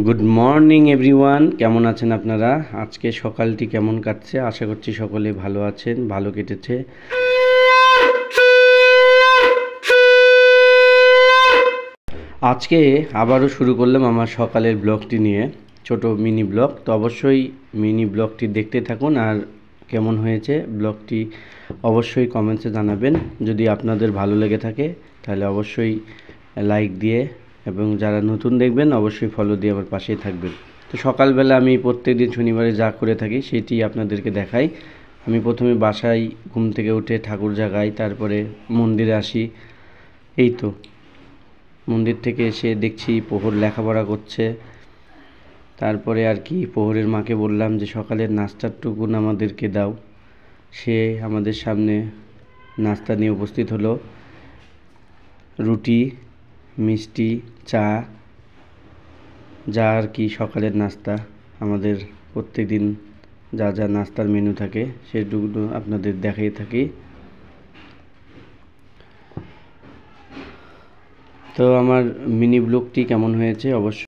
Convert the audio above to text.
Good morning everyone, কেমন আছেন আপনারা? আজকে সকালটি কেমন কাটছে? আশা করছি সকলে ভালো আছেন, ভালো কেটেছে। আজকে আবারও শুরু করলাম আমার সকালের ব্লগটি নিয়ে, ছোট মিনি ব্লগ। তো অবশ্যই মিনি ব্লগটি দেখতে থাকুন, আর কেমন হয়েছে ব্লগটি অবশ্যই কমেন্টসে জানাবেন। যদি আপনাদের ভালো লেগে থাকে তাহলে অবশ্যই লাইক দিয়ে, এবং যারা নতুন দেখবেন অবশ্যই ফলো দিয়ে আমার পাশেই থাকবেন। তো সকালবেলা আমি প্রত্যেকদিন শনিবারে যা করে থাকি সেটি আপনাদেরকে দেখাই। আমি প্রথমে বাসায় ঘুম থেকে উঠে ঠাকুর জাগাই, তারপরে মন্দিরে আসি। এই তো মন্দির থেকে এসে দেখছি প্রহর লেখাপড়া করছে। তারপরে আর কি প্রহরের মাকে বললাম যে সকালের নাস্তারটুকুন আমাদেরকে দাও। সে আমাদের সামনে নাস্তা নিয়ে উপস্থিত হলো। রুটি, মিষ্টি, চা, যা আর কি সকালের নাস্তা। আমাদের প্রত্যেকদিন যা যা নাস্তার মেনু থাকে সেটুকু আপনাদের দেখাই থাকি। তো আমার মিনি ব্লগটি কেমন হয়েছে অবশ্যই